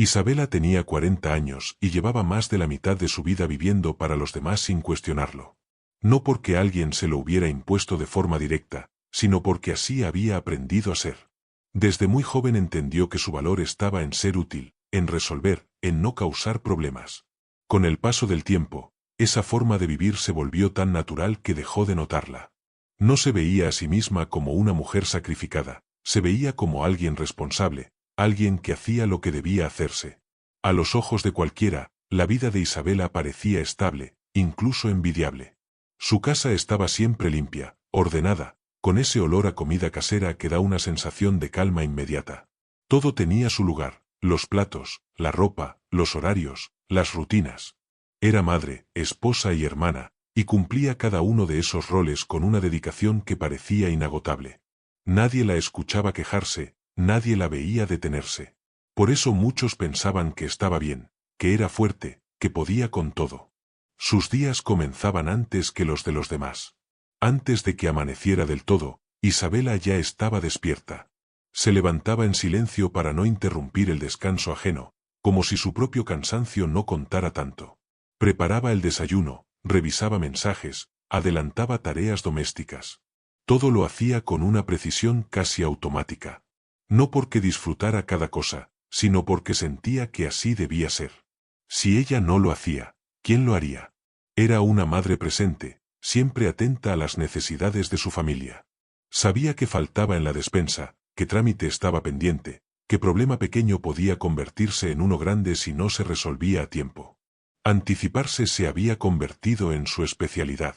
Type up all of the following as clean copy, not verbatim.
Isabela tenía 40 años y llevaba más de la mitad de su vida viviendo para los demás sin cuestionarlo. No porque alguien se lo hubiera impuesto de forma directa, sino porque así había aprendido a ser. Desde muy joven entendió que su valor estaba en ser útil, en resolver, en no causar problemas. Con el paso del tiempo, esa forma de vivir se volvió tan natural que dejó de notarla. No se veía a sí misma como una mujer sacrificada, se veía como alguien responsable, alguien que hacía lo que debía hacerse. A los ojos de cualquiera, la vida de Isabela parecía estable, incluso envidiable. Su casa estaba siempre limpia, ordenada, con ese olor a comida casera que da una sensación de calma inmediata. Todo tenía su lugar, los platos, la ropa, los horarios, las rutinas. Era madre, esposa y hermana, y cumplía cada uno de esos roles con una dedicación que parecía inagotable. Nadie la escuchaba quejarse, nadie la veía detenerse. Por eso muchos pensaban que estaba bien, que era fuerte, que podía con todo. Sus días comenzaban antes que los de los demás. Antes de que amaneciera del todo, Isabela ya estaba despierta. Se levantaba en silencio para no interrumpir el descanso ajeno, como si su propio cansancio no contara tanto. Preparaba el desayuno, revisaba mensajes, adelantaba tareas domésticas. Todo lo hacía con una precisión casi automática. No porque disfrutara cada cosa, sino porque sentía que así debía ser. Si ella no lo hacía, ¿quién lo haría? Era una madre presente, siempre atenta a las necesidades de su familia. Sabía que faltaba en la despensa, que trámite estaba pendiente, que problema pequeño podía convertirse en uno grande si no se resolvía a tiempo. Anticiparse se había convertido en su especialidad.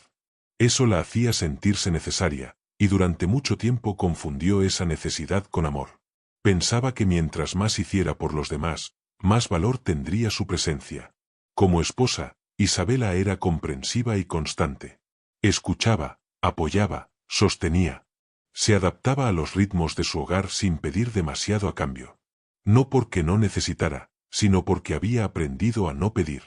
Eso la hacía sentirse necesaria, y durante mucho tiempo confundió esa necesidad con amor. Pensaba que mientras más hiciera por los demás, más valor tendría su presencia. Como esposa, Isabela era comprensiva y constante. Escuchaba, apoyaba, sostenía. Se adaptaba a los ritmos de su hogar sin pedir demasiado a cambio. No porque no necesitara, sino porque había aprendido a no pedir.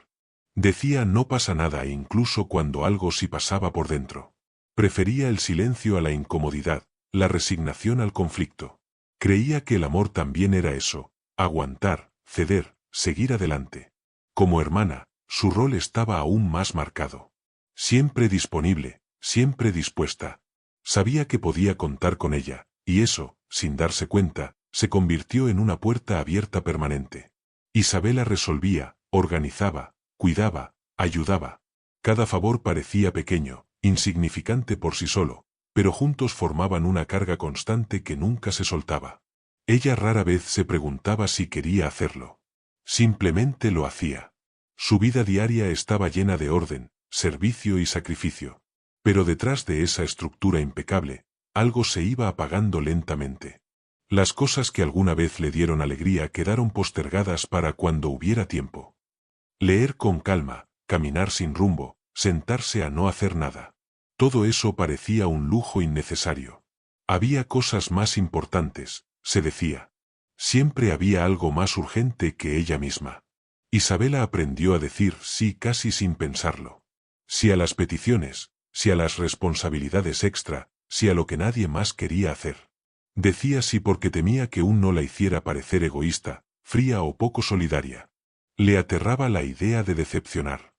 Decía no pasa nada incluso cuando algo sí pasaba por dentro. Prefería el silencio a la incomodidad, la resignación al conflicto. Creía que el amor también era eso, aguantar, ceder, seguir adelante. Como hermana, su rol estaba aún más marcado. Siempre disponible, siempre dispuesta. Sabía que podía contar con ella, y eso, sin darse cuenta, se convirtió en una puerta abierta permanente. Isabela resolvía, organizaba, cuidaba, ayudaba. Cada favor parecía pequeño, insignificante por sí solo, pero juntos formaban una carga constante que nunca se soltaba. Ella rara vez se preguntaba si quería hacerlo. Simplemente lo hacía. Su vida diaria estaba llena de orden, servicio y sacrificio. Pero detrás de esa estructura impecable, algo se iba apagando lentamente. Las cosas que alguna vez le dieron alegría quedaron postergadas para cuando hubiera tiempo. Leer con calma, caminar sin rumbo, sentarse a no hacer nada. Todo eso parecía un lujo innecesario. Había cosas más importantes, se decía. Siempre había algo más urgente que ella misma. Isabela aprendió a decir sí casi sin pensarlo. Sí a las peticiones, sí a las responsabilidades extra, sí a lo que nadie más quería hacer. Decía sí porque temía que un no la hiciera parecer egoísta, fría o poco solidaria. Le aterraba la idea de decepcionar.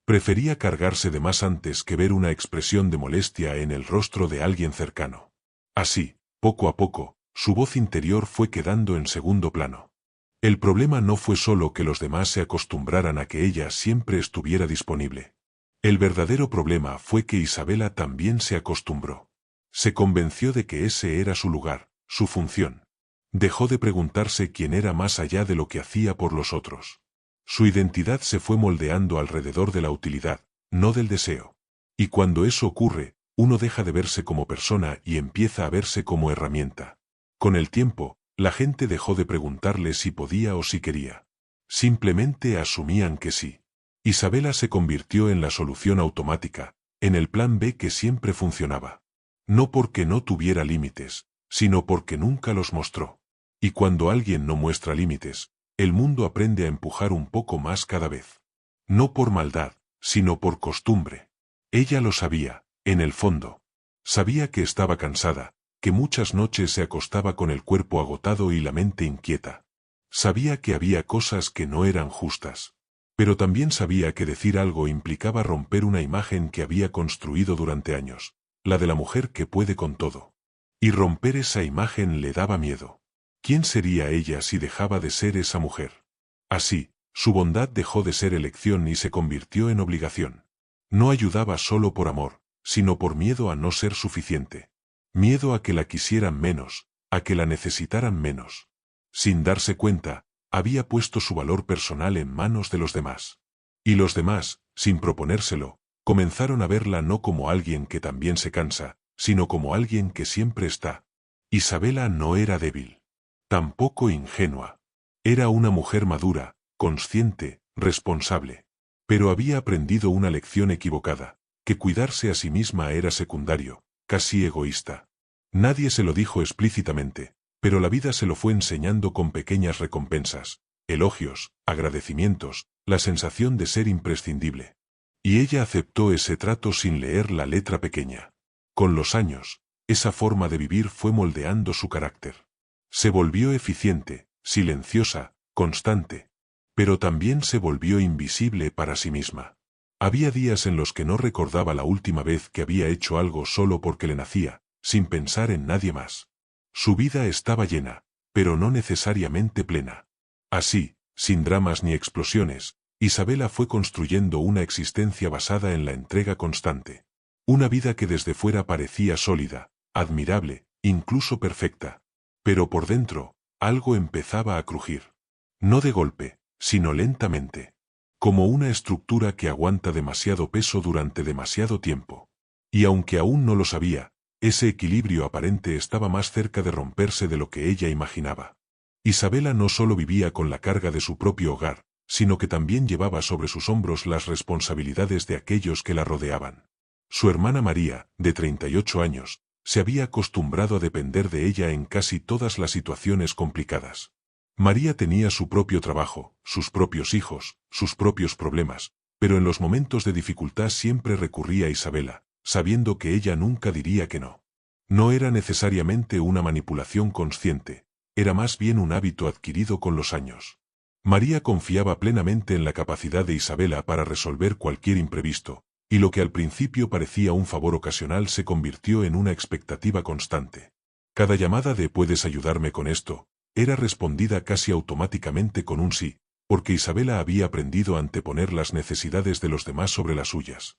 Prefería cargarse de más antes que ver una expresión de molestia en el rostro de alguien cercano. Así, poco a poco, su voz interior fue quedando en segundo plano. El problema no fue solo que los demás se acostumbraran a que ella siempre estuviera disponible. El verdadero problema fue que Isabela también se acostumbró. Se convenció de que ese era su lugar, su función. Dejó de preguntarse quién era más allá de lo que hacía por los otros. Su identidad se fue moldeando alrededor de la utilidad, no del deseo. Y cuando eso ocurre, uno deja de verse como persona y empieza a verse como herramienta. Con el tiempo, la gente dejó de preguntarle si podía o si quería. Simplemente asumían que sí. Isabela se convirtió en la solución automática, en el plan B que siempre funcionaba. No porque no tuviera límites, sino porque nunca los mostró. Y cuando alguien no muestra límites, el mundo aprende a empujar un poco más cada vez. No por maldad, sino por costumbre. Ella lo sabía, en el fondo. Sabía que estaba cansada, que muchas noches se acostaba con el cuerpo agotado y la mente inquieta. Sabía que había cosas que no eran justas. Pero también sabía que decir algo implicaba romper una imagen que había construido durante años, la de la mujer que puede con todo. Y romper esa imagen le daba miedo. ¿Quién sería ella si dejaba de ser esa mujer? Así, su bondad dejó de ser elección y se convirtió en obligación. No ayudaba solo por amor, sino por miedo a no ser suficiente. Miedo a que la quisieran menos, a que la necesitaran menos. Sin darse cuenta, había puesto su valor personal en manos de los demás. Y los demás, sin proponérselo, comenzaron a verla no como alguien que también se cansa, sino como alguien que siempre está. Isabela no era débil. Tampoco ingenua. Era una mujer madura, consciente, responsable. Pero había aprendido una lección equivocada, que cuidarse a sí misma era secundario, casi egoísta. Nadie se lo dijo explícitamente, pero la vida se lo fue enseñando con pequeñas recompensas, elogios, agradecimientos, la sensación de ser imprescindible. Y ella aceptó ese trato sin leer la letra pequeña. Con los años, esa forma de vivir fue moldeando su carácter. Se volvió eficiente, silenciosa, constante. Pero también se volvió invisible para sí misma. Había días en los que no recordaba la última vez que había hecho algo solo porque le nacía, sin pensar en nadie más. Su vida estaba llena, pero no necesariamente plena. Así, sin dramas ni explosiones, Isabela fue construyendo una existencia basada en la entrega constante. Una vida que desde fuera parecía sólida, admirable, incluso perfecta. Pero por dentro, algo empezaba a crujir. No de golpe, sino lentamente. Como una estructura que aguanta demasiado peso durante demasiado tiempo. Y aunque aún no lo sabía, ese equilibrio aparente estaba más cerca de romperse de lo que ella imaginaba. Isabela no solo vivía con la carga de su propio hogar, sino que también llevaba sobre sus hombros las responsabilidades de aquellos que la rodeaban. Su hermana María, de 38 años, se había acostumbrado a depender de ella en casi todas las situaciones complicadas. María tenía su propio trabajo, sus propios hijos, sus propios problemas, pero en los momentos de dificultad siempre recurría a Isabela, sabiendo que ella nunca diría que no. No era necesariamente una manipulación consciente, era más bien un hábito adquirido con los años. María confiaba plenamente en la capacidad de Isabela para resolver cualquier imprevisto, y lo que al principio parecía un favor ocasional se convirtió en una expectativa constante. Cada llamada de «¿puedes ayudarme con esto?», era respondida casi automáticamente con un sí, porque Isabela había aprendido a anteponer las necesidades de los demás sobre las suyas.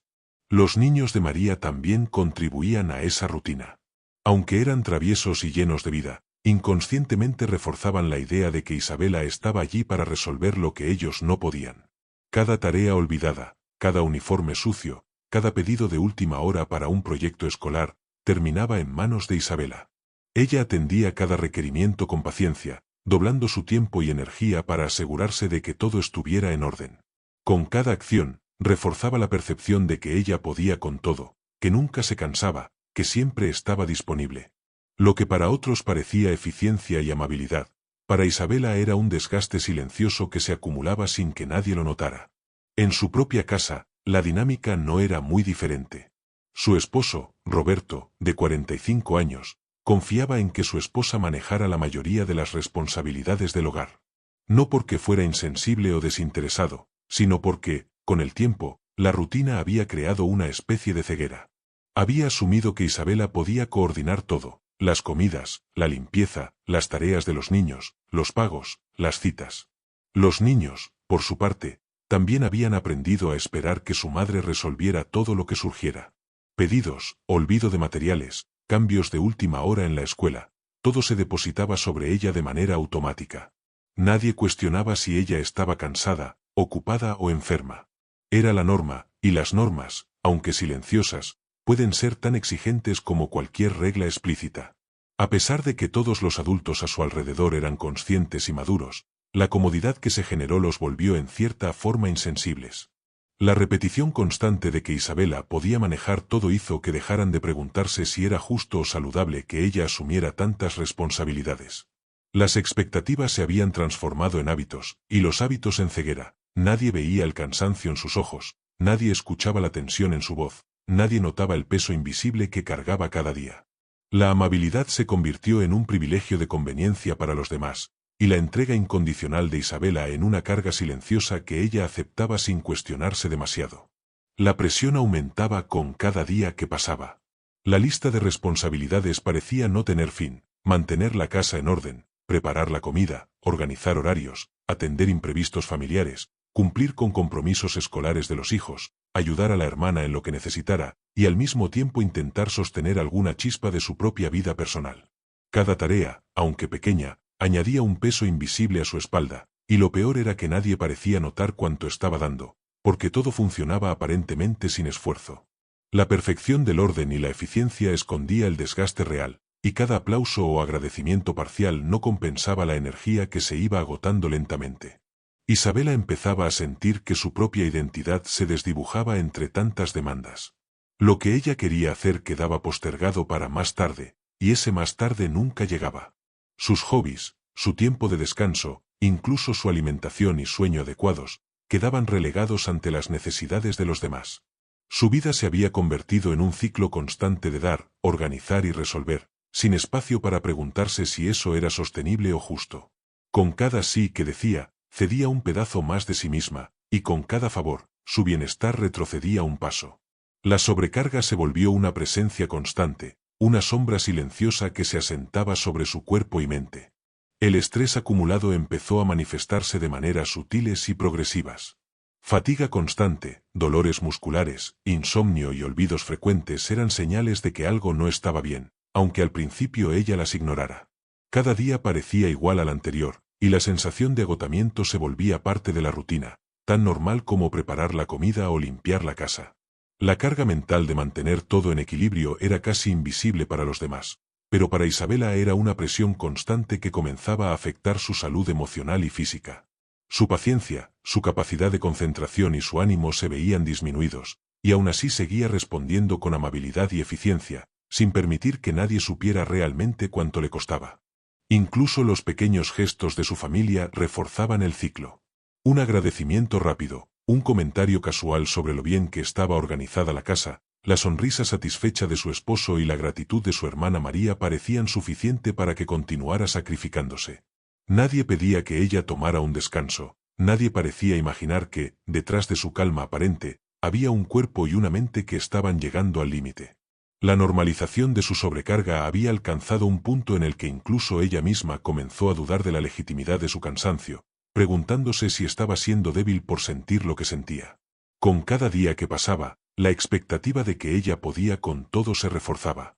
Los niños de María también contribuían a esa rutina. Aunque eran traviesos y llenos de vida, inconscientemente reforzaban la idea de que Isabela estaba allí para resolver lo que ellos no podían. Cada tarea olvidada, cada uniforme sucio, cada pedido de última hora para un proyecto escolar, terminaba en manos de Isabela. Ella atendía cada requerimiento con paciencia, doblando su tiempo y energía para asegurarse de que todo estuviera en orden. Con cada acción, reforzaba la percepción de que ella podía con todo, que nunca se cansaba, que siempre estaba disponible. Lo que para otros parecía eficiencia y amabilidad, para Isabela era un desgaste silencioso que se acumulaba sin que nadie lo notara. En su propia casa, la dinámica no era muy diferente. Su esposo, Roberto, de 45 años, confiaba en que su esposa manejara la mayoría de las responsabilidades del hogar. No porque fuera insensible o desinteresado, sino porque, con el tiempo, la rutina había creado una especie de ceguera. Había asumido que Isabela podía coordinar todo, las comidas, la limpieza, las tareas de los niños, los pagos, las citas. Los niños, por su parte, también habían aprendido a esperar que su madre resolviera todo lo que surgiera. Pedidos, olvido de materiales, cambios de última hora en la escuela, todo se depositaba sobre ella de manera automática. Nadie cuestionaba si ella estaba cansada, ocupada o enferma. Era la norma, y las normas, aunque silenciosas, pueden ser tan exigentes como cualquier regla explícita. A pesar de que todos los adultos a su alrededor eran conscientes y maduros, la comodidad que se generó los volvió en cierta forma insensibles. La repetición constante de que Isabela podía manejar todo hizo que dejaran de preguntarse si era justo o saludable que ella asumiera tantas responsabilidades. Las expectativas se habían transformado en hábitos, y los hábitos en ceguera. Nadie veía el cansancio en sus ojos, nadie escuchaba la tensión en su voz, nadie notaba el peso invisible que cargaba cada día. La amabilidad se convirtió en un privilegio de conveniencia para los demás, y la entrega incondicional de Isabela en una carga silenciosa que ella aceptaba sin cuestionarse demasiado. La presión aumentaba con cada día que pasaba. La lista de responsabilidades parecía no tener fin: mantener la casa en orden, preparar la comida, organizar horarios, atender imprevistos familiares, cumplir con compromisos escolares de los hijos, ayudar a la hermana en lo que necesitara, y al mismo tiempo intentar sostener alguna chispa de su propia vida personal. Cada tarea, aunque pequeña, añadía un peso invisible a su espalda, y lo peor era que nadie parecía notar cuánto estaba dando, porque todo funcionaba aparentemente sin esfuerzo. La perfección del orden y la eficiencia escondía el desgaste real, y cada aplauso o agradecimiento parcial no compensaba la energía que se iba agotando lentamente. Isabela empezaba a sentir que su propia identidad se desdibujaba entre tantas demandas. Lo que ella quería hacer quedaba postergado para más tarde, y ese más tarde nunca llegaba. Sus hobbies, su tiempo de descanso, incluso su alimentación y sueño adecuados, quedaban relegados ante las necesidades de los demás. Su vida se había convertido en un ciclo constante de dar, organizar y resolver, sin espacio para preguntarse si eso era sostenible o justo. Con cada sí que decía, cedía un pedazo más de sí misma, y con cada favor, su bienestar retrocedía un paso. La sobrecarga se volvió una presencia constante, una sombra silenciosa que se asentaba sobre su cuerpo y mente. El estrés acumulado empezó a manifestarse de maneras sutiles y progresivas. Fatiga constante, dolores musculares, insomnio y olvidos frecuentes eran señales de que algo no estaba bien, aunque al principio ella las ignorara. Cada día parecía igual al anterior, y la sensación de agotamiento se volvía parte de la rutina, tan normal como preparar la comida o limpiar la casa. La carga mental de mantener todo en equilibrio era casi invisible para los demás, pero para Isabela era una presión constante que comenzaba a afectar su salud emocional y física. Su paciencia, su capacidad de concentración y su ánimo se veían disminuidos, y aún así seguía respondiendo con amabilidad y eficiencia, sin permitir que nadie supiera realmente cuánto le costaba. Incluso los pequeños gestos de su familia reforzaban el ciclo. Un agradecimiento rápido, un comentario casual sobre lo bien que estaba organizada la casa, la sonrisa satisfecha de su esposo y la gratitud de su hermana María parecían suficiente para que continuara sacrificándose. Nadie pedía que ella tomara un descanso, nadie parecía imaginar que, detrás de su calma aparente, había un cuerpo y una mente que estaban llegando al límite. La normalización de su sobrecarga había alcanzado un punto en el que incluso ella misma comenzó a dudar de la legitimidad de su cansancio, preguntándose si estaba siendo débil por sentir lo que sentía. Con cada día que pasaba, la expectativa de que ella podía con todo se reforzaba.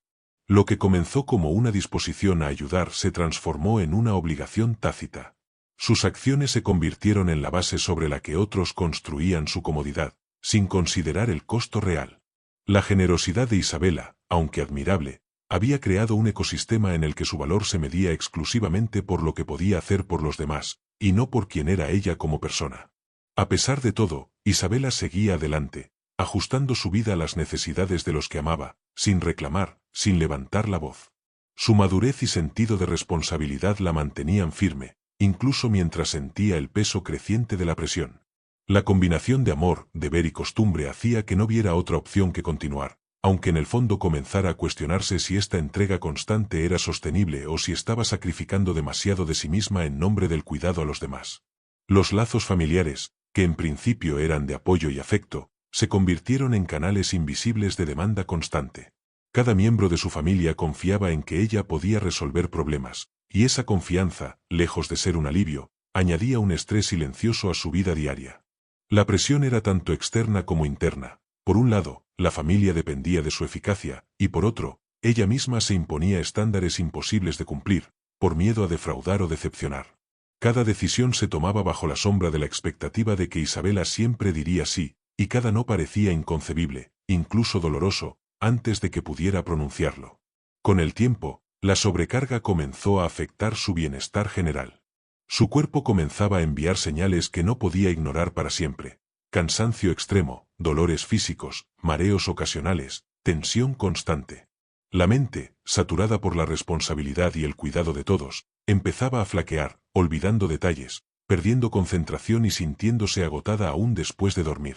Lo que comenzó como una disposición a ayudar se transformó en una obligación tácita. Sus acciones se convirtieron en la base sobre la que otros construían su comodidad, sin considerar el costo real. La generosidad de Isabela, aunque admirable, había creado un ecosistema en el que su valor se medía exclusivamente por lo que podía hacer por los demás, y no por quién era ella como persona. A pesar de todo, Isabela seguía adelante, ajustando su vida a las necesidades de los que amaba, sin reclamar, sin levantar la voz. Su madurez y sentido de responsabilidad la mantenían firme, incluso mientras sentía el peso creciente de la presión. La combinación de amor, deber y costumbre hacía que no viera otra opción que continuar, aunque en el fondo comenzara a cuestionarse si esta entrega constante era sostenible o si estaba sacrificando demasiado de sí misma en nombre del cuidado a los demás. Los lazos familiares, que en principio eran de apoyo y afecto, se convirtieron en canales invisibles de demanda constante. Cada miembro de su familia confiaba en que ella podía resolver problemas, y esa confianza, lejos de ser un alivio, añadía un estrés silencioso a su vida diaria. La presión era tanto externa como interna. Por un lado, la familia dependía de su eficacia, y por otro, ella misma se imponía estándares imposibles de cumplir, por miedo a defraudar o decepcionar. Cada decisión se tomaba bajo la sombra de la expectativa de que Isabela siempre diría sí, y cada no parecía inconcebible, incluso doloroso, antes de que pudiera pronunciarlo. Con el tiempo, la sobrecarga comenzó a afectar su bienestar general. Su cuerpo comenzaba a enviar señales que no podía ignorar para siempre: cansancio extremo, dolores físicos, mareos ocasionales, tensión constante. La mente, saturada por la responsabilidad y el cuidado de todos, empezaba a flaquear, olvidando detalles, perdiendo concentración y sintiéndose agotada aún después de dormir.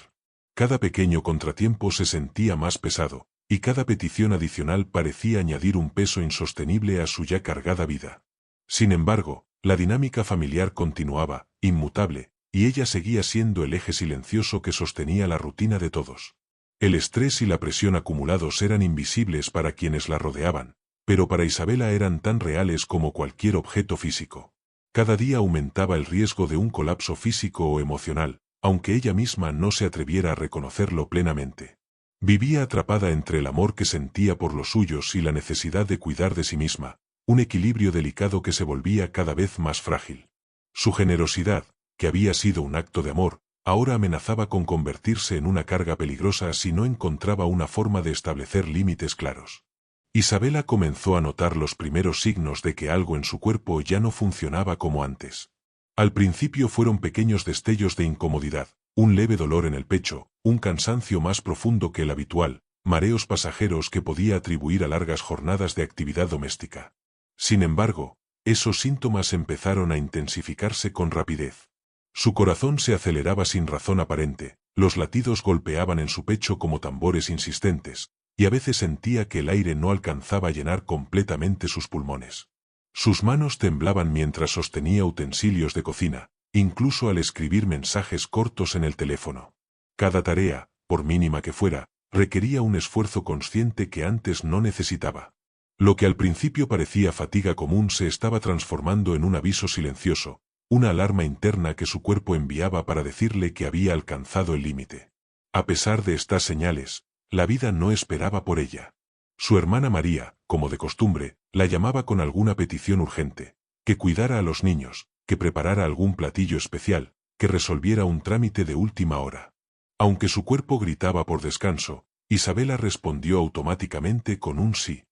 Cada pequeño contratiempo se sentía más pesado, y cada petición adicional parecía añadir un peso insostenible a su ya cargada vida. Sin embargo, La dinámica familiar continuaba, inmutable, y ella seguía siendo el eje silencioso que sostenía la rutina de todos. El estrés y la presión acumulados eran invisibles para quienes la rodeaban, pero para Isabela eran tan reales como cualquier objeto físico. Cada día aumentaba el riesgo de un colapso físico o emocional, aunque ella misma no se atreviera a reconocerlo plenamente. Vivía atrapada entre el amor que sentía por los suyos y la necesidad de cuidar de sí misma, un equilibrio delicado que se volvía cada vez más frágil. Su generosidad, que había sido un acto de amor, ahora amenazaba con convertirse en una carga peligrosa si no encontraba una forma de establecer límites claros. Isabela comenzó a notar los primeros signos de que algo en su cuerpo ya no funcionaba como antes. Al principio fueron pequeños destellos de incomodidad, un leve dolor en el pecho, un cansancio más profundo que el habitual, mareos pasajeros que podía atribuir a largas jornadas de actividad doméstica. Sin embargo, esos síntomas empezaron a intensificarse con rapidez. Su corazón se aceleraba sin razón aparente, los latidos golpeaban en su pecho como tambores insistentes, y a veces sentía que el aire no alcanzaba a llenar completamente sus pulmones. Sus manos temblaban mientras sostenía utensilios de cocina, incluso al escribir mensajes cortos en el teléfono. Cada tarea, por mínima que fuera, requería un esfuerzo consciente que antes no necesitaba. Lo que al principio parecía fatiga común se estaba transformando en un aviso silencioso, una alarma interna que su cuerpo enviaba para decirle que había alcanzado el límite. A pesar de estas señales, la vida no esperaba por ella. Su hermana María, como de costumbre, la llamaba con alguna petición urgente, que cuidara a los niños, que preparara algún platillo especial, que resolviera un trámite de última hora. Aunque su cuerpo gritaba por descanso, Isabela respondió automáticamente con un sí.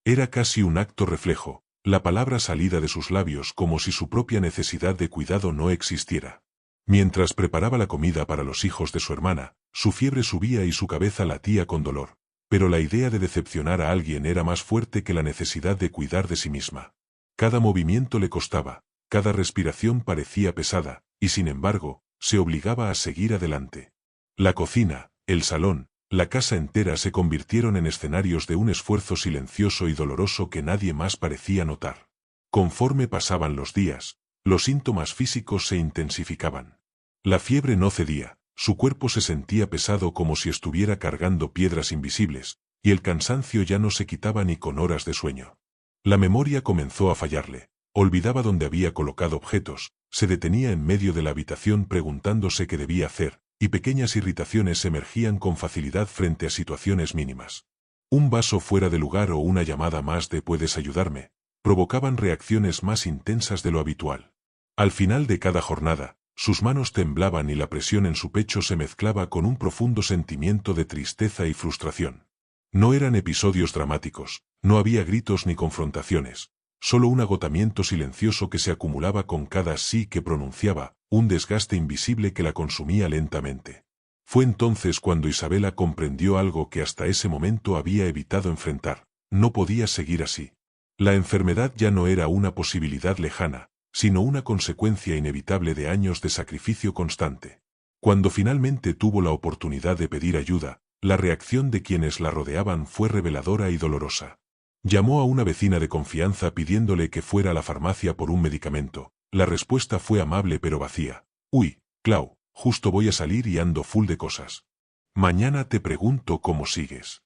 Era casi un acto reflejo, la palabra salida de sus labios como si su propia necesidad de cuidado no existiera. Mientras preparaba la comida para los hijos de su hermana, su fiebre subía y su cabeza latía con dolor, pero la idea de decepcionar a alguien era más fuerte que la necesidad de cuidar de sí misma. Cada movimiento le costaba, cada respiración parecía pesada, y sin embargo, se obligaba a seguir adelante. La cocina, el salón, la casa entera se convirtieron en escenarios de un esfuerzo silencioso y doloroso que nadie más parecía notar. Conforme pasaban los días, los síntomas físicos se intensificaban. La fiebre no cedía, su cuerpo se sentía pesado como si estuviera cargando piedras invisibles, y el cansancio ya no se quitaba ni con horas de sueño. La memoria comenzó a fallarle, olvidaba dónde había colocado objetos, se detenía en medio de la habitación preguntándose qué debía hacer, y pequeñas irritaciones emergían con facilidad frente a situaciones mínimas. Un vaso fuera de lugar o una llamada más de «¿puedes ayudarme?» provocaban reacciones más intensas de lo habitual. Al final de cada jornada, sus manos temblaban y la presión en su pecho se mezclaba con un profundo sentimiento de tristeza y frustración. No eran episodios dramáticos, no había gritos ni confrontaciones, solo un agotamiento silencioso que se acumulaba con cada sí que pronunciaba, un desgaste invisible que la consumía lentamente. Fue entonces cuando Isabela comprendió algo que hasta ese momento había evitado enfrentar: no podía seguir así. La enfermedad ya no era una posibilidad lejana, sino una consecuencia inevitable de años de sacrificio constante. Cuando finalmente tuvo la oportunidad de pedir ayuda, la reacción de quienes la rodeaban fue reveladora y dolorosa. Llamó a una vecina de confianza pidiéndole que fuera a la farmacia por un medicamento. La respuesta fue amable pero vacía. «Uy, Clau, justo voy a salir y ando full de cosas. Mañana te pregunto cómo sigues».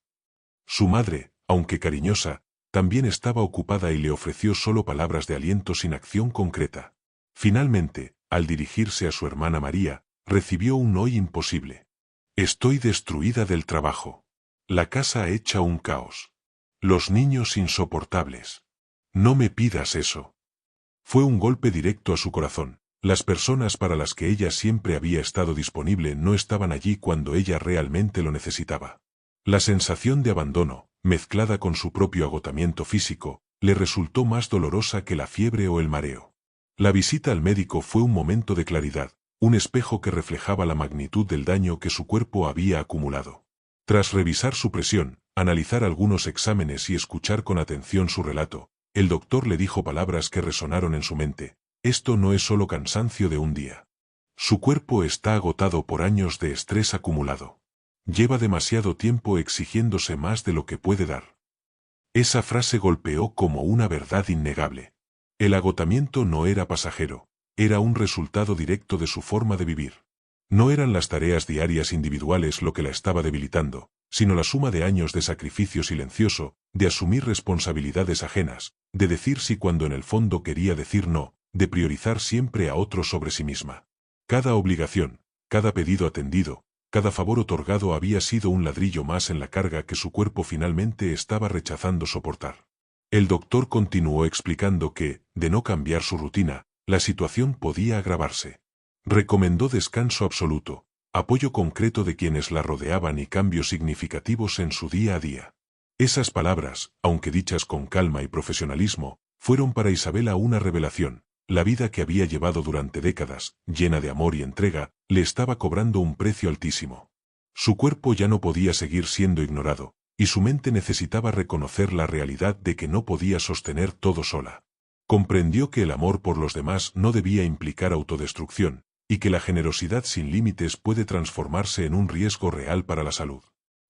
Su madre, aunque cariñosa, también estaba ocupada y le ofreció solo palabras de aliento sin acción concreta. Finalmente, al dirigirse a su hermana María, recibió un «hoy imposible». «Estoy destruida del trabajo. La casa hecha un caos. Los niños insoportables. No me pidas eso». Fue un golpe directo a su corazón. Las personas para las que ella siempre había estado disponible no estaban allí cuando ella realmente lo necesitaba. La sensación de abandono, mezclada con su propio agotamiento físico, le resultó más dolorosa que la fiebre o el mareo. La visita al médico fue un momento de claridad, un espejo que reflejaba la magnitud del daño que su cuerpo había acumulado. Tras revisar su presión, analizar algunos exámenes y escuchar con atención su relato, el doctor le dijo palabras que resonaron en su mente: «Esto no es solo cansancio de un día. Su cuerpo está agotado por años de estrés acumulado. Lleva demasiado tiempo exigiéndose más de lo que puede dar». Esa frase golpeó como una verdad innegable. El agotamiento no era pasajero, era un resultado directo de su forma de vivir. No eran las tareas diarias individuales lo que la estaba debilitando, sino la suma de años de sacrificio silencioso, de asumir responsabilidades ajenas, de decir sí cuando en el fondo quería decir no, de priorizar siempre a otros sobre sí misma. Cada obligación, cada pedido atendido, cada favor otorgado había sido un ladrillo más en la carga que su cuerpo finalmente estaba rechazando soportar. El doctor continuó explicando que, de no cambiar su rutina, la situación podía agravarse. Recomendó descanso absoluto, apoyo concreto de quienes la rodeaban y cambios significativos en su día a día. Esas palabras, aunque dichas con calma y profesionalismo, fueron para Isabela una revelación. La vida que había llevado durante décadas, llena de amor y entrega, le estaba cobrando un precio altísimo. Su cuerpo ya no podía seguir siendo ignorado, y su mente necesitaba reconocer la realidad de que no podía sostener todo sola. Comprendió que el amor por los demás no debía implicar autodestrucción, y que la generosidad sin límites puede transformarse en un riesgo real para la salud.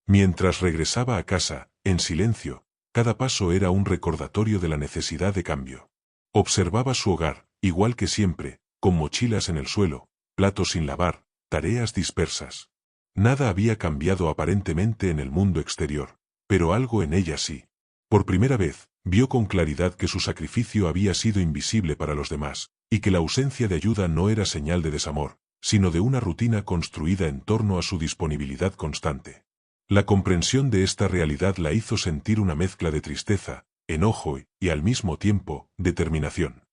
Mientras regresaba a casa, en silencio, cada paso era un recordatorio de la necesidad de cambio. Observaba su hogar, igual que siempre, con mochilas en el suelo, platos sin lavar, tareas dispersas. Nada había cambiado aparentemente en el mundo exterior, pero algo en ella sí. Por primera vez, vio con claridad que su sacrificio había sido invisible para los demás, y que la ausencia de ayuda no era señal de desamor, sino de una rutina construida en torno a su disponibilidad constante. La comprensión de esta realidad la hizo sentir una mezcla de tristeza, enojo y, al mismo tiempo, determinación.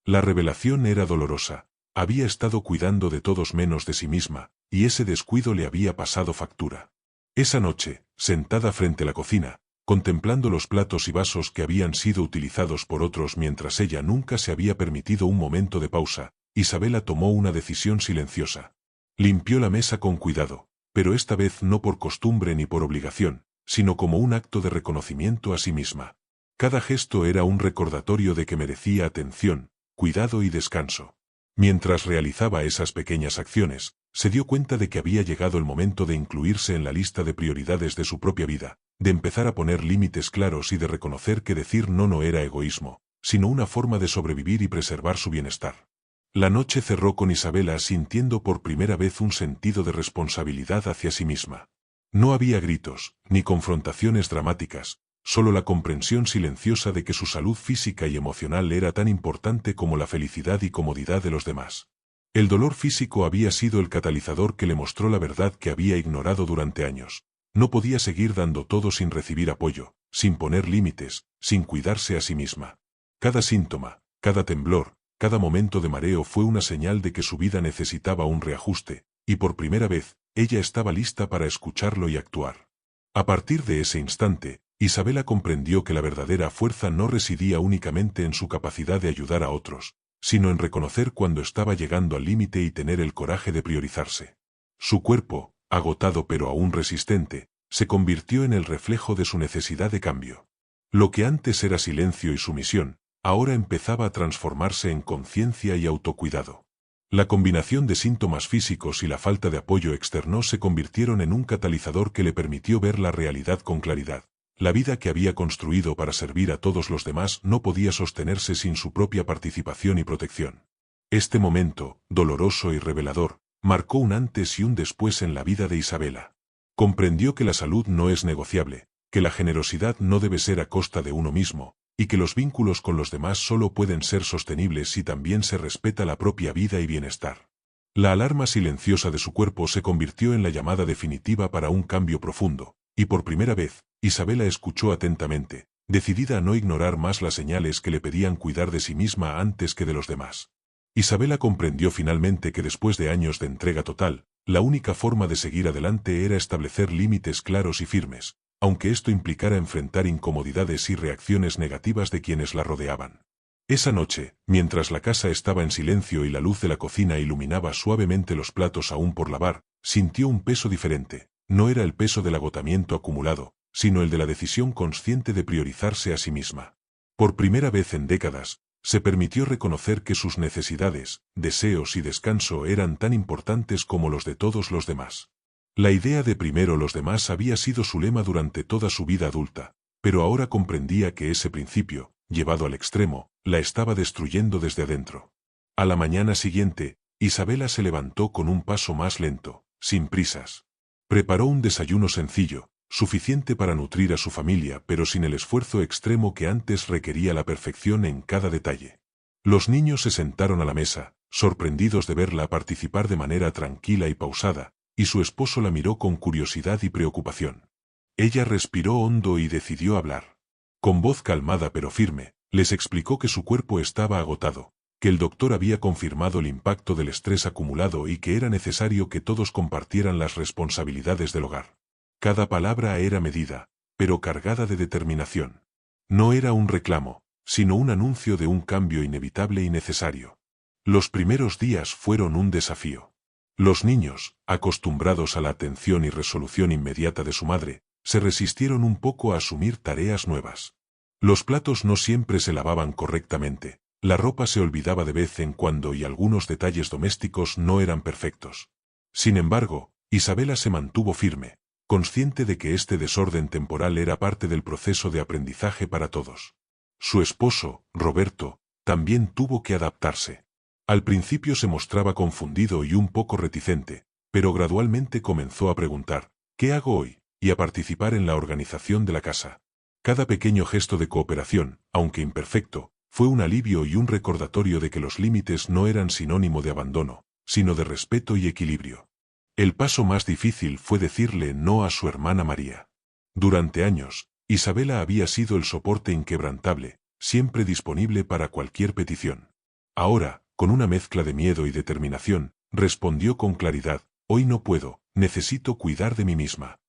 La revelación era dolorosa. Había estado cuidando de todos menos de sí misma, y ese descuido le había pasado factura. Esa noche, sentada frente a la cocina, contemplando los platos y vasos que habían sido utilizados por otros mientras ella nunca se había permitido un momento de pausa, Isabela tomó una decisión silenciosa. Limpió la mesa con cuidado, pero esta vez no por costumbre ni por obligación, sino como un acto de reconocimiento a sí misma. Cada gesto era un recordatorio de que merecía atención, cuidado y descanso. Mientras realizaba esas pequeñas acciones, se dio cuenta de que había llegado el momento de incluirse en la lista de prioridades de su propia vida, de empezar a poner límites claros y de reconocer que decir no no era egoísmo, sino una forma de sobrevivir y preservar su bienestar. La noche cerró con Isabela sintiendo por primera vez un sentido de responsabilidad hacia sí misma. No había gritos, ni confrontaciones dramáticas, solo la comprensión silenciosa de que su salud física y emocional era tan importante como la felicidad y comodidad de los demás. El dolor físico había sido el catalizador que le mostró la verdad que había ignorado durante años. No podía seguir dando todo sin recibir apoyo, sin poner límites, sin cuidarse a sí misma. Cada síntoma, cada temblor, cada momento de mareo fue una señal de que su vida necesitaba un reajuste, y por primera vez, ella estaba lista para escucharlo y actuar. A partir de ese instante, Isabela comprendió que la verdadera fuerza no residía únicamente en su capacidad de ayudar a otros, sino en reconocer cuando estaba llegando al límite y tener el coraje de priorizarse. Su cuerpo, agotado pero aún resistente, se convirtió en el reflejo de su necesidad de cambio. Lo que antes era silencio y sumisión, ahora empezaba a transformarse en conciencia y autocuidado. La combinación de síntomas físicos y la falta de apoyo externo se convirtieron en un catalizador que le permitió ver la realidad con claridad. La vida que había construido para servir a todos los demás no podía sostenerse sin su propia participación y protección. Este momento, doloroso y revelador, marcó un antes y un después en la vida de Isabela. Comprendió que la salud no es negociable, que la generosidad no debe ser a costa de uno mismo, y que los vínculos con los demás solo pueden ser sostenibles si también se respeta la propia vida y bienestar. La alarma silenciosa de su cuerpo se convirtió en la llamada definitiva para un cambio profundo, y por primera vez, Isabela escuchó atentamente, decidida a no ignorar más las señales que le pedían cuidar de sí misma antes que de los demás. Isabela comprendió finalmente que después de años de entrega total, la única forma de seguir adelante era establecer límites claros y firmes, aunque esto implicara enfrentar incomodidades y reacciones negativas de quienes la rodeaban. Esa noche, mientras la casa estaba en silencio y la luz de la cocina iluminaba suavemente los platos aún por lavar, sintió un peso diferente. No era el peso del agotamiento acumulado, sino el de la decisión consciente de priorizarse a sí misma. Por primera vez en décadas, se permitió reconocer que sus necesidades, deseos y descanso eran tan importantes como los de todos los demás. La idea de primero los demás había sido su lema durante toda su vida adulta, pero ahora comprendía que ese principio, llevado al extremo, la estaba destruyendo desde adentro. A la mañana siguiente, Isabela se levantó con un paso más lento, sin prisas. Preparó un desayuno sencillo, suficiente para nutrir a su familia, pero sin el esfuerzo extremo que antes requería la perfección en cada detalle. Los niños se sentaron a la mesa, sorprendidos de verla participar de manera tranquila y pausada, y su esposo la miró con curiosidad y preocupación. Ella respiró hondo y decidió hablar. Con voz calmada pero firme, les explicó que su cuerpo estaba agotado, que el doctor había confirmado el impacto del estrés acumulado y que era necesario que todos compartieran las responsabilidades del hogar. Cada palabra era medida, pero cargada de determinación. No era un reclamo, sino un anuncio de un cambio inevitable y necesario. Los primeros días fueron un desafío. Los niños, acostumbrados a la atención y resolución inmediata de su madre, se resistieron un poco a asumir tareas nuevas. Los platos no siempre se lavaban correctamente, la ropa se olvidaba de vez en cuando y algunos detalles domésticos no eran perfectos. Sin embargo, Isabela se mantuvo firme, consciente de que este desorden temporal era parte del proceso de aprendizaje para todos. Su esposo, Roberto, también tuvo que adaptarse. Al principio se mostraba confundido y un poco reticente, pero gradualmente comenzó a preguntar, ¿qué hago hoy?, y a participar en la organización de la casa. Cada pequeño gesto de cooperación, aunque imperfecto, fue un alivio y un recordatorio de que los límites no eran sinónimo de abandono, sino de respeto y equilibrio. El paso más difícil fue decirle no a su hermana María. Durante años, Isabela había sido el soporte inquebrantable, siempre disponible para cualquier petición. Ahora, con una mezcla de miedo y determinación, respondió con claridad, hoy no puedo, necesito cuidar de mí misma.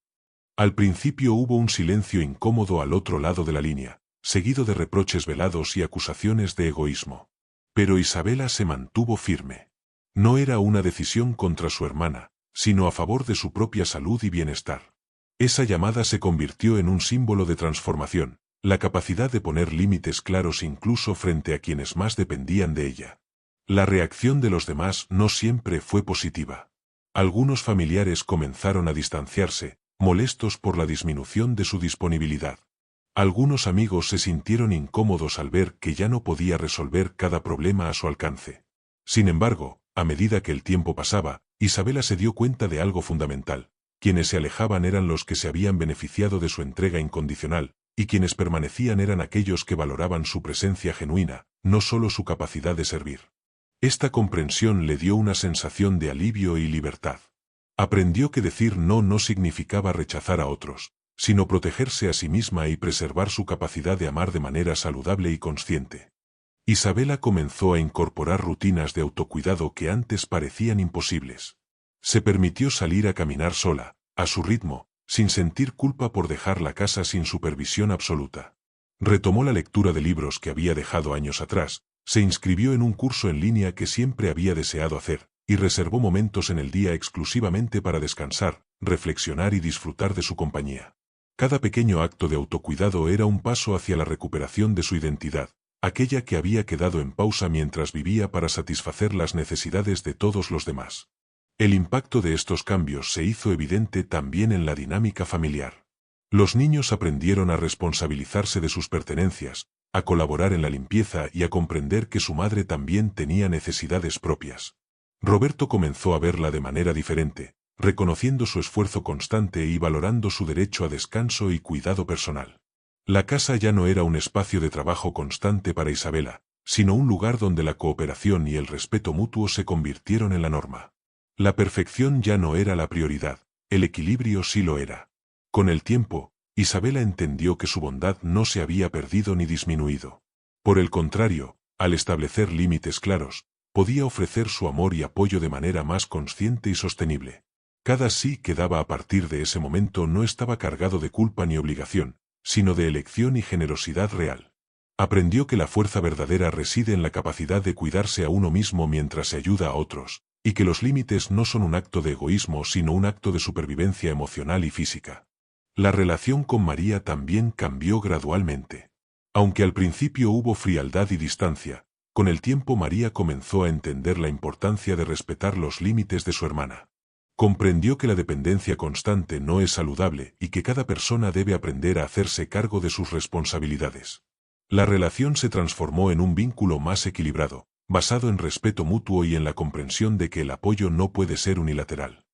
Al principio hubo un silencio incómodo al otro lado de la línea, seguido de reproches velados y acusaciones de egoísmo. Pero Isabela se mantuvo firme. No era una decisión contra su hermana, sino a favor de su propia salud y bienestar. Esa llamada se convirtió en un símbolo de transformación, la capacidad de poner límites claros incluso frente a quienes más dependían de ella. La reacción de los demás no siempre fue positiva. Algunos familiares comenzaron a distanciarse, molestos por la disminución de su disponibilidad. Algunos amigos se sintieron incómodos al ver que ya no podía resolver cada problema a su alcance. Sin embargo, a medida que el tiempo pasaba, Isabela se dio cuenta de algo fundamental. Quienes se alejaban eran los que se habían beneficiado de su entrega incondicional, y quienes permanecían eran aquellos que valoraban su presencia genuina, no solo su capacidad de servir. Esta comprensión le dio una sensación de alivio y libertad. Aprendió que decir no significaba rechazar a otros, sino protegerse a sí misma y preservar su capacidad de amar de manera saludable y consciente. Isabela comenzó a incorporar rutinas de autocuidado que antes parecían imposibles. Se permitió salir a caminar sola, a su ritmo, sin sentir culpa por dejar la casa sin supervisión absoluta. Retomó la lectura de libros que había dejado años atrás, se inscribió en un curso en línea que siempre había deseado hacer, y reservó momentos en el día exclusivamente para descansar, reflexionar y disfrutar de su compañía. Cada pequeño acto de autocuidado era un paso hacia la recuperación de su identidad, aquella que había quedado en pausa mientras vivía para satisfacer las necesidades de todos los demás. El impacto de estos cambios se hizo evidente también en la dinámica familiar. Los niños aprendieron a responsabilizarse de sus pertenencias, a colaborar en la limpieza y a comprender que su madre también tenía necesidades propias. Roberto comenzó a verla de manera diferente, reconociendo su esfuerzo constante y valorando su derecho a descanso y cuidado personal. La casa ya no era un espacio de trabajo constante para Isabela, sino un lugar donde la cooperación y el respeto mutuo se convirtieron en la norma. La perfección ya no era la prioridad, el equilibrio sí lo era. Con el tiempo, Isabela entendió que su bondad no se había perdido ni disminuido. Por el contrario, al establecer límites claros, podía ofrecer su amor y apoyo de manera más consciente y sostenible. Cada sí que daba a partir de ese momento no estaba cargado de culpa ni obligación, sino de elección y generosidad real. Aprendió que la fuerza verdadera reside en la capacidad de cuidarse a uno mismo mientras se ayuda a otros, y que los límites no son un acto de egoísmo sino un acto de supervivencia emocional y física. La relación con María también cambió gradualmente. Aunque al principio hubo frialdad y distancia, con el tiempo María comenzó a entender la importancia de respetar los límites de su hermana. Comprendió que la dependencia constante no es saludable y que cada persona debe aprender a hacerse cargo de sus responsabilidades. La relación se transformó en un vínculo más equilibrado, basado en respeto mutuo y en la comprensión de que el apoyo no puede ser unilateral.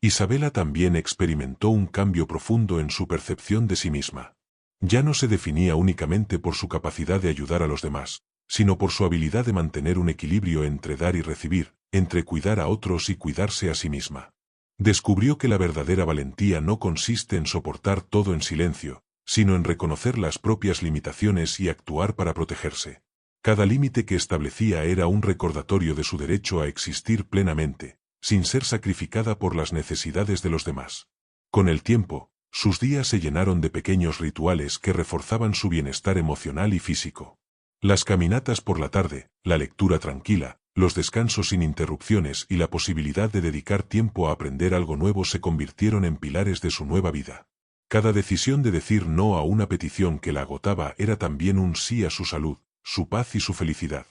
Isabela también experimentó un cambio profundo en su percepción de sí misma. Ya no se definía únicamente por su capacidad de ayudar a los demás, sino por su habilidad de mantener un equilibrio entre dar y recibir, entre cuidar a otros y cuidarse a sí misma. Descubrió que la verdadera valentía no consiste en soportar todo en silencio, sino en reconocer las propias limitaciones y actuar para protegerse. Cada límite que establecía era un recordatorio de su derecho a existir plenamente, sin ser sacrificada por las necesidades de los demás. Con el tiempo, sus días se llenaron de pequeños rituales que reforzaban su bienestar emocional y físico. Las caminatas por la tarde, la lectura tranquila, los descansos sin interrupciones y la posibilidad de dedicar tiempo a aprender algo nuevo se convirtieron en pilares de su nueva vida. Cada decisión de decir no a una petición que la agotaba era también un sí a su salud, su paz y su felicidad.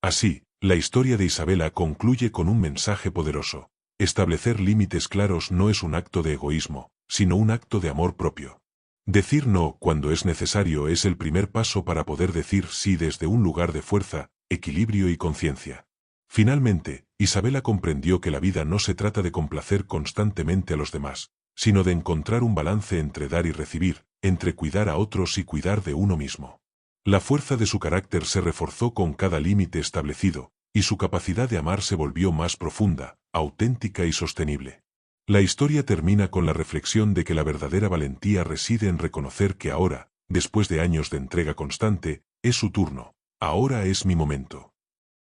Así, la historia de Isabela concluye con un mensaje poderoso. Establecer límites claros no es un acto de egoísmo, sino un acto de amor propio. Decir no cuando es necesario es el primer paso para poder decir sí desde un lugar de fuerza, equilibrio y conciencia. Finalmente, Isabela comprendió que la vida no se trata de complacer constantemente a los demás, sino de encontrar un balance entre dar y recibir, entre cuidar a otros y cuidar de uno mismo. La fuerza de su carácter se reforzó con cada límite establecido, y su capacidad de amar se volvió más profunda, auténtica y sostenible. La historia termina con la reflexión de que la verdadera valentía reside en reconocer que ahora, después de años de entrega constante, es su turno, ahora es mi momento.